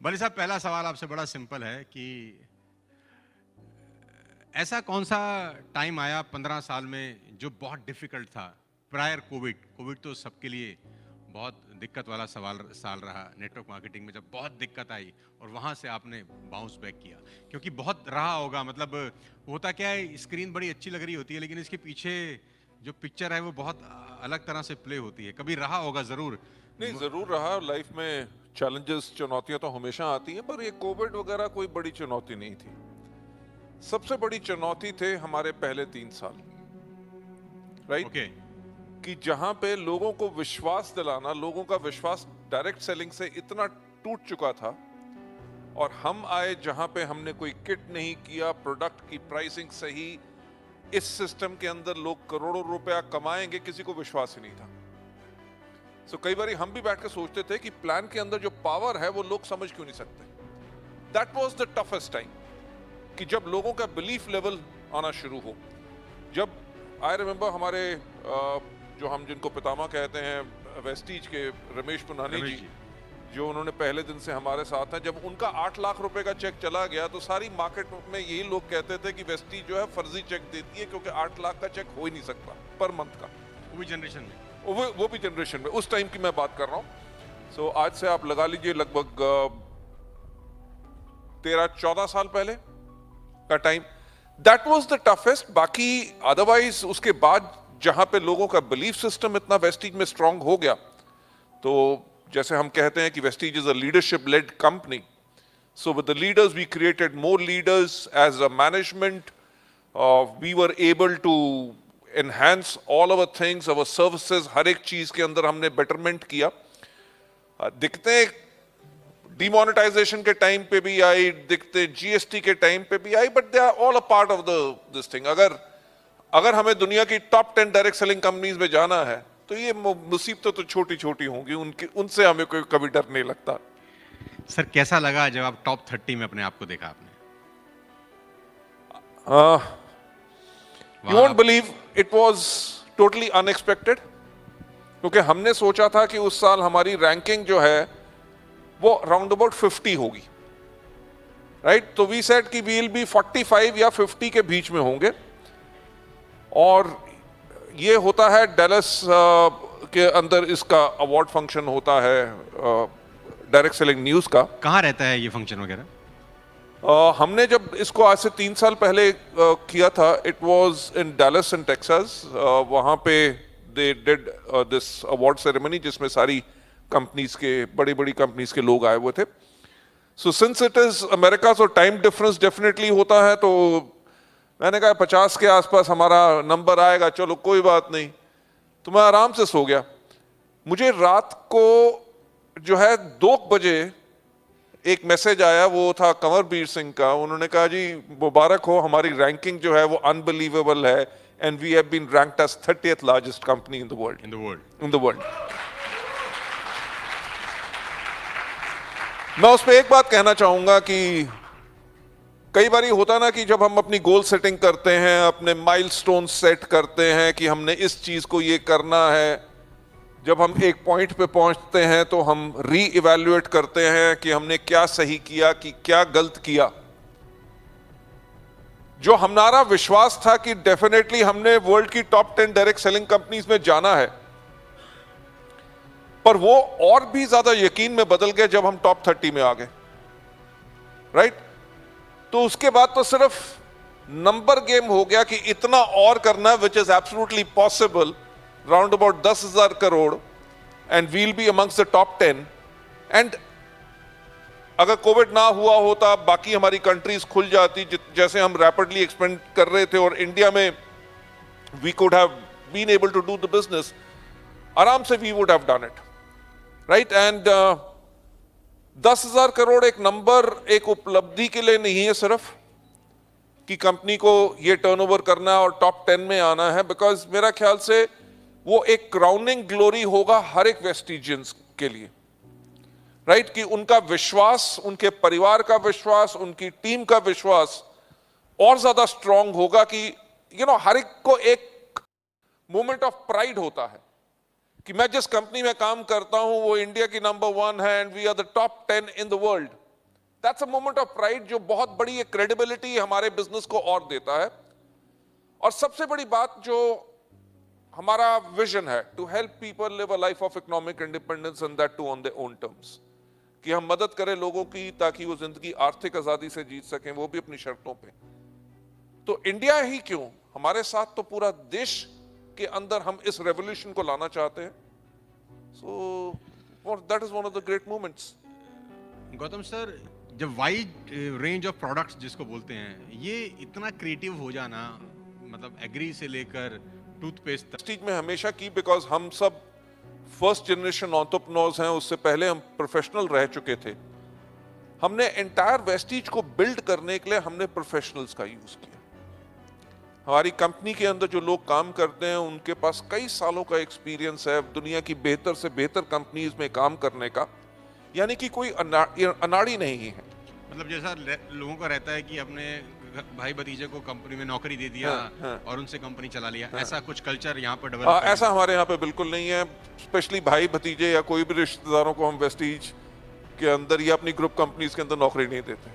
बली साहब, पहला सवाल आपसे बड़ा सिंपल है कि ऐसा कौन सा टाइम आया 15 साल में जो बहुत डिफिकल्ट था प्रायर कोविड। कोविड तो सबके लिए बहुत दिक्कत वाला साल रहा नेटवर्क मार्केटिंग में, जब बहुत दिक्कत आई और वहां से आपने बाउंस बैक किया। क्योंकि बहुत रहा होगा, मतलब होता क्या है, स्क्रीन बड़ी अच्छी लग रही होती है लेकिन इसके पीछे जो पिक्चर है वो बहुत अलग तरह से प्ले होती है। कभी रहा होगा जरूर। नहीं, जरूर रहा। लाइफ में चैलेंजेस, चुनौतियां तो हमेशा आती हैं, पर ये कोविड वगैरह कोई बड़ी चुनौती नहीं थी। सबसे बड़ी चुनौती थे हमारे पहले 3 साल, राइट? ओके। कि जहां पे लोगों को विश्वास दिलाना, लोगों का विश्वास डायरेक्ट सेलिंग से इतना टूट चुका था, और हम आए जहां पे हमने कोई किट नहीं किया, प्रोडक्ट की प्राइसिंग सही, इस सिस्टम के अंदर लोग करोड़ों रुपया कमाएंगे, किसी को विश्वास ही नहीं था। सो कई बार हम भी बैठ के सोचते थे कि प्लान के अंदर जो पावर है वो लोग समझ क्यों नहीं सकते। That was the toughest time, कि जब लोगों का बिलीफ लेवल आना शुरू हो। जब आई रिमेंबर हमारे जो हम जिनको पितामह कहते हैं, वेस्टीज के रमेश पुनानी जी, जो उन्होंने पहले दिन से हमारे साथ हैं, जब उनका 8 लाख रुपए का चेक चला गया तो सारी मार्केट में यही लोग कहते थे कि वेस्टीज जो है फर्जी चेक देती है, क्योंकि 8 लाख का चेक हो ही नहीं सकता पर मंथ का, वो भी जनरेशन में, वो भी जनरेशन में। उस टाइम की मैं बात कर रहा हूं। सो आज से आप लगा लीजिए लगभग 13-14 साल पहले का time. That was the toughest. बाकी अदरवाइज उसके बाद जहां पे लोगों का बिलीफ सिस्टम इतना वेस्टीज में स्ट्रांग हो गया, तो जैसे हम कहते हैं कि Vestige is a leadership led company. So with the leaders we created more leaders as a management. We were able to enhance all our things, our services, हर एक चीज के अंदर हमने betterment किया। दिक्कतें डिमोनेटाइजेशन के टाइम पे भी आई, दिक्कतें जीएसटी के टाइम पे भी आई, but they are all a part of this thing. अगर हमें दुनिया की टॉप 10 डायरेक्ट सेलिंग कंपनीज में जाना है तो ये मुसीबतें तो छोटी छोटी होंगी, उनसे हमें कोई कभी डर नहीं लगता। सर कैसा लगा जब आप टॉप 30 में अपने आप को देखा आपने? You won't believe it was totally unexpected, क्योंकि हमने सोचा था कि उस साल हमारी रैंकिंग जो है वो राउंड अबाउट 50 होगी, राइट? तो वी सेड कि वील बी 45 या 50 के बीच में होंगे। और ये होता है डैलस के अंदर, इसका अवार्ड फंक्शन होता है डायरेक्ट सेलिंग न्यूज का। कहाँ रहता है ये फंक्शन वगैरह? हमने जब इसको आज से 3 साल पहले किया था, it was in Dallas in Texas. वहां पे they did this award ceremony, जिसमें सारी कंपनीज के, बड़ी बड़ी कंपनीज के लोग आए हुए थे। So since it is America, so time difference definitely होता है। तो मैंने कहा 50 के आसपास हमारा नंबर आएगा, चलो कोई बात नहीं। तो मैं आराम से सो गया। मुझे रात को जो है 2 बजे एक मैसेज आया, वो था कंवरवीर सिंह का। उन्होंने कहा जी मुबारक हो, हमारी रैंकिंग जो है वो अनबिलीवेबल है, and we have been ranked as 30th largest company in the world. मैं उस पर एक बात कहना चाहूंगा कि कई बार होता ना कि जब हम अपनी गोल सेटिंग करते हैं, अपने माइलस्टोन सेट करते हैं कि हमने इस चीज को ये करना है, जब हम एक पॉइंट पे पहुंचते हैं तो हम री इवैल्यूएट करते हैं कि हमने क्या सही किया, कि क्या गलत किया। जो हमारा विश्वास था कि डेफिनेटली हमने वर्ल्ड की टॉप 10 डायरेक्ट सेलिंग कंपनीज में जाना है, पर वो और भी ज्यादा यकीन में बदल गया जब हम टॉप 30 में आ गए, राइट? तो उसके बाद तो सिर्फ नंबर गेम हो गया कि इतना और करना, which is absolutely possible, round about 10,000 crore, and we'll be amongst the top 10। And अगर कोविड ना हुआ होता, बाकी हमारी कंट्रीज खुल जाती, जैसे हम रैपिडली एक्सपेंड कर रहे थे, और इंडिया में we could have been able to do the business, आराम से we would have done it, right? And 10,000 crore एक नंबर, एक उपलब्धि के लिए नहीं है सिर्फ कि कंपनी को ये टर्नओवर करना है और टॉप 10 में आना है, बिकॉज मेरा ख्याल से वो एक क्राउनिंग ग्लोरी होगा हर एक वेस्टिजियंस के लिए, राइट? कि उनका विश्वास, उनके परिवार का विश्वास, उनकी टीम का विश्वास और ज्यादा स्ट्रांग होगा कि हर एक को एक मोमेंट ऑफ प्राइड होता है कि मैं जिस कंपनी में काम करता हूं वो इंडिया की नंबर 1 है, and we are the top 10 in the world. That's a moment of pride जो बहुत बड़ी एक क्रेडिबिलिटी हमारे बिजनेस को और देता है। और सबसे बड़ी बात जो हमारा विजन है, to help people live a life of economic independence and that too on their own terms, कि हम मदद करें लोगों की ताकि वो जिंदगी आर्थिक आजादी से जीत सकें, वो भी अपनी शर्तों पे। तो इंडिया ही क्यों, हमारे साथ तो पूरा देश के अंदर हम इस रेवोल्यूशन को लाना चाहते हैं। So that is one of the great moments. Gautam sir, जब वाइड रेंज ऑफ प्रोडक्ट्स जिसको बोलते हैं, ये इतना क्रिएटिव हो जाना, मतलब एग्री से लेकर टूथपेस्ट तक, वेस्टीज में हमेशा की, बिकॉज हम सब फर्स्ट जनरेशन एंटरप्रेन्योर्स हैं, उससे पहले हम प्रोफेशनल रह चुके थे। हमने एंटायर वेस्टीज को बिल्ड करने के लिए हमने प्रोफेशनल्स का यूज किया। हमारी कंपनी के अंदर जो लोग काम करते हैं उनके पास कई सालों का एक्सपीरियंस है दुनिया की बेहतर से बेहतर कंपनीज में काम करने का, यानी कि कोई अनाड़ी नहीं है। मतलब जैसा लोगों का रहता है कि अपने भाई भतीजे को कंपनी में नौकरी दे दिया, हाँ। और उनसे कंपनी चला लिया, ऐसा कुछ कल्चर यहाँ पर डेवलप ऐसा हमारे यहाँ पे बिल्कुल नहीं है। स्पेशली भाई भतीजे या कोई भी रिश्तेदारों को हम वेस्टीज के अंदर या अपनी ग्रुप कंपनीज के अंदर नौकरी नहीं देते।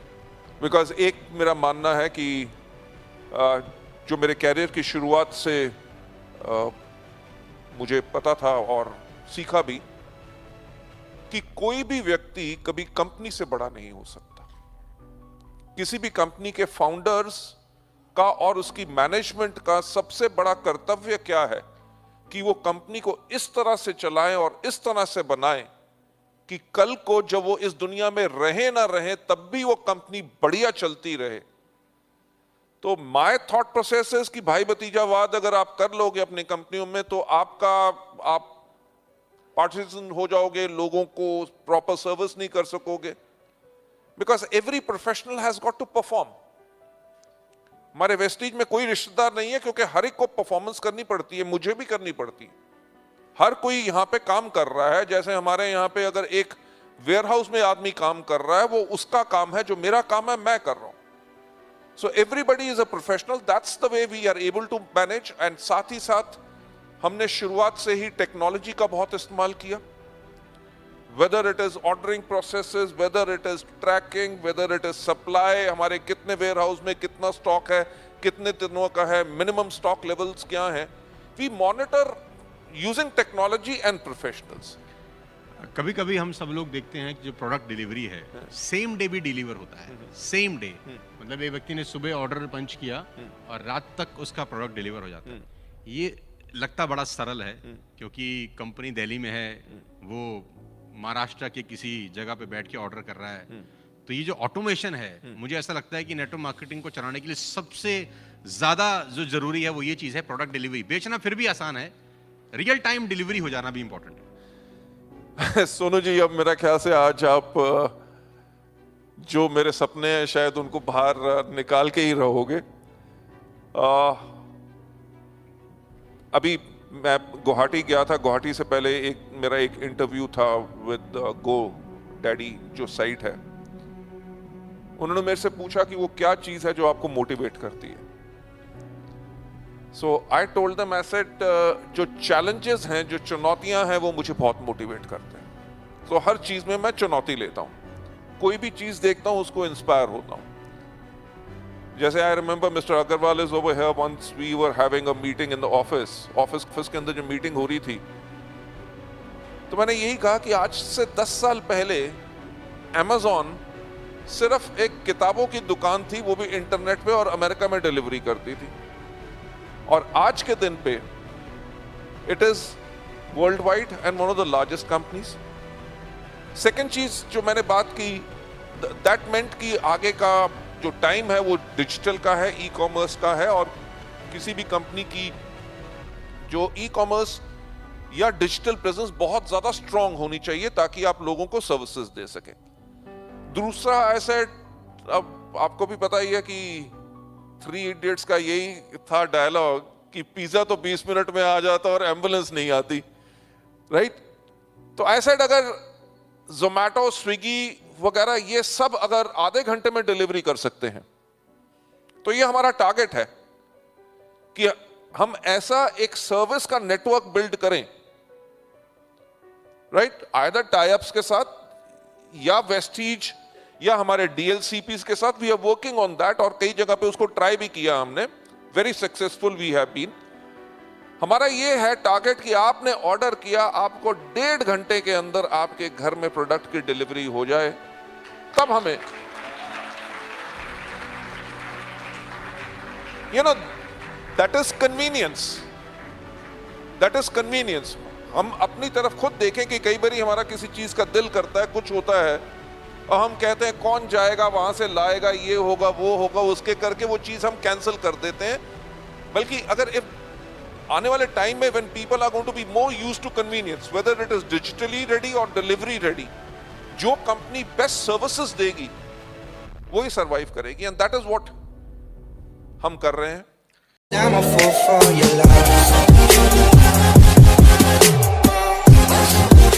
बिकॉज एक मेरा मानना है कि जो मेरे कैरियर की शुरुआत से मुझे पता था और सीखा भी, कि कोई भी व्यक्ति कभी कंपनी से बड़ा नहीं हो सकता। किसी भी कंपनी के फाउंडर्स का और उसकी मैनेजमेंट का सबसे बड़ा कर्तव्य क्या है कि वो कंपनी को इस तरह से चलाएं और इस तरह से बनाएं कि कल को जब वो इस दुनिया में रहे ना रहे तब भी वो कंपनी बढ़िया चलती रहे। तो माय थॉट प्रोसेस है कि भाई भतीजावाद अगर आप कर लोगे अपनी कंपनियों में तो आप पार्टिसन हो जाओगे, लोगों को प्रॉपर सर्विस नहीं कर सकोगे, because every professional has got to perform. हमारे वेस्टीज में कोई रिश्तेदार नहीं है, क्योंकि हर एक को परफॉर्मेंस करनी पड़ती है, मुझे भी करनी पड़ती है। हर कोई यहाँ पे काम कर रहा है। जैसे हमारे यहाँ पे अगर एक वेयरहाउस में आदमी काम कर रहा है, वो उसका काम है, जो मेरा काम है मैं कर रहा हूं। So everybody is a professional, that's the way we are able to manage. And साथ ही साथ हमने शुरुआत से ही टेक्नोलॉजी का बहुत इस्तेमाल किया, whether it is ordering processes, whether it is tracking, whether it is supply, हमारे कितने वेयरहाउस में कितना स्टॉक है, कितने दिनों का है, मिनिमम स्टॉक लेवल्स क्या हैं। We monitor using technology and professionals. कभी कभी हम सब लोग देखते हैं कि जो प्रोडक्ट डिलीवरी है सेम डे भी डिलीवर होता है, सेम डे। मतलब एक व्यक्ति ने सुबह ऑर्डर पंच किया और रात तक उसका प्रोडक्ट डिलीवर हो जाता है। ये लगता बड़ा सरल है क्योंकि कंपनी दिल्ली में है, वो महाराष्ट्र के किसी जगह पे बैठ के ऑर्डर कर रहा है। तो ये जो ऑटोमेशन है, मुझे ऐसा लगता है कि नेटवर्क मार्केटिंग को चलाने के लिए सबसे ज्यादा जो जरूरी है वो ये चीज है, प्रोडक्ट डिलीवरी। बेचना फिर भी आसान है, रियल टाइम डिलीवरी हो जाना भी इंपॉर्टेंट है। सोनू जी, अब मेरा ख्याल से आज आप जो मेरे सपने हैं शायद उनको बाहर निकाल के ही रहोगे। अभी मैं गुवाहाटी गया था। गुवाहाटी से पहले मेरा एक इंटरव्यू था विद गो डैडी जो साइट है। उन्होंने मेरे से पूछा कि वो क्या चीज है जो आपको मोटिवेट करती है। So I told them, I said जो चैलेंजेस हैं, जो चुनौतियां हैं, वो मुझे बहुत मोटिवेट करते हैं। तो हर चीज में मैं चुनौती लेता हूं, कोई भी चीज देखता हूं उसको इंस्पायर होता हूं। जैसे I remember mister Agarwal is over here, once we were having a meeting in the office के अंदर जो मीटिंग हो रही थी, तो मैंने यही कहा कि आज से 10 साल पहले Amazon सिर्फ एक किताबों की दुकान थी, वो भी इंटरनेट पे, और अमेरिका में डिलीवरी करती थी। और आज के दिन पे it is world wide and one of the largest companies. Second चीज जो मैंने बात की, दैट मेंट कि आगे का जो टाइम है वो डिजिटल का है, ई कॉमर्स का है, और किसी भी कंपनी की जो ई कॉमर्स या डिजिटल प्रेजेंस बहुत ज्यादा स्ट्रांग होनी चाहिए ताकि आप लोगों को सर्विसेज दे सकें। दूसरा एसेट, अब आपको भी पता ही है कि 3 इडियट्स का यही था डायलॉग कि पिज्जा तो 20 मिनट में आ जाता और एम्बुलेंस नहीं आती, राइट? तो एसेट अगर जोमैटो, स्विगी वगैरह ये सब अगर आधे घंटे में डिलीवरी कर सकते हैं, तो ये हमारा टारगेट है कि हम ऐसा एक सर्विस का नेटवर्क बिल्ड करें, राइट? आइदर टाई अप्स के साथ या वेस्टीज या हमारे DLCPs के साथ we are working on that, और कई जगह पे उसको ट्राई भी किया हमने, very successful we have been. हमारा ये है टारगेट कि आपने ऑर्डर किया, आपको 1.5 घंटे के अंदर आपके घर में प्रोडक्ट की डिलीवरी हो जाए, तब हमें that is convenience, that is convenience. हम अपनी तरफ खुद देखें कि कई बार हमारा किसी चीज का दिल करता है, कुछ होता है, और हम कहते हैं कौन जाएगा वहां से लाएगा, ये होगा वो होगा, उसके करके वो चीज हम कैंसिल कर देते हैं। बल्कि अगर इफ आने वाले टाइम में when people are going to be more used to convenience, whether it is digitally ready और डिलीवरी रेडी, जो कंपनी बेस्ट सर्विसेज देगी वही सरवाइव करेगी, एंड दैट इज व्हाट हम कर रहे हैं। I'm a fool for your love.